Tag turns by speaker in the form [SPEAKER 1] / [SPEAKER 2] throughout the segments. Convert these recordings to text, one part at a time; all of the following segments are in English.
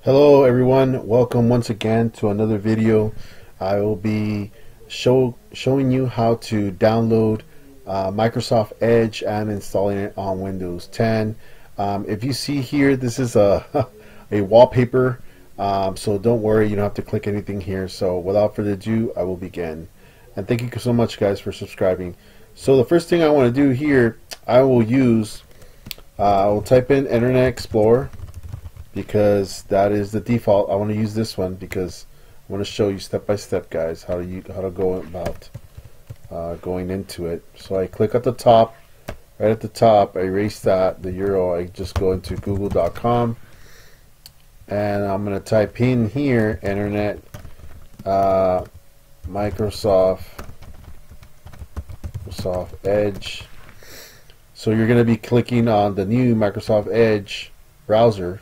[SPEAKER 1] Hello everyone, welcome once again to another video. I will be showing you how to download Microsoft Edge and installing it on Windows 10. If you see here, this is a, a wallpaper, so don't worry, you don't have to click anything here. So without further ado, I will begin. And thank you so much guys for subscribing. So the first thing I want to do here, I will type in Internet Explorer, because that is the default. I want to use this one because I want to show you step by step, guys, how to go about going into it. So I click at the top, right at the top. I erase that, the URL. I just go into google.com, and I'm going to type in here Internet Microsoft Edge. So you're going to be clicking on the new Microsoft Edge browser,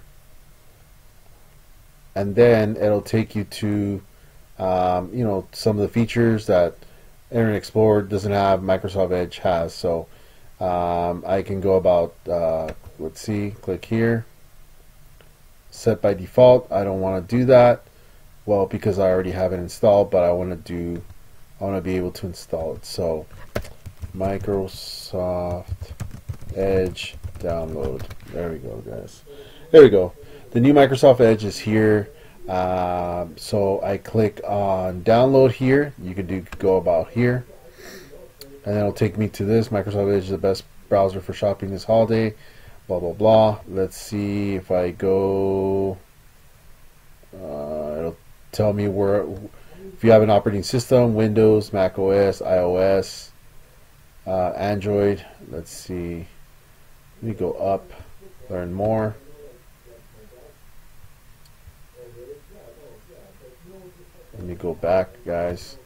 [SPEAKER 1] and then it'll take you to some of the features that Internet Explorer doesn't have, Microsoft Edge has. So I can go about, let's see, click here, set by default. I don't want to do that, well, because I already have it installed, but I want to be able to install it. So Microsoft Edge download. There we go, guys. There we go. The new Microsoft Edge is here. So I click on download here. You could go about here, and it'll take me to this. Microsoft Edge is the best browser for shopping this holiday. Blah blah blah. Let's see if I go. It'll tell me if you have an operating system: Windows, Mac OS, iOS, Android. Let's see. Let me go up. Learn more. Let me go back, guys.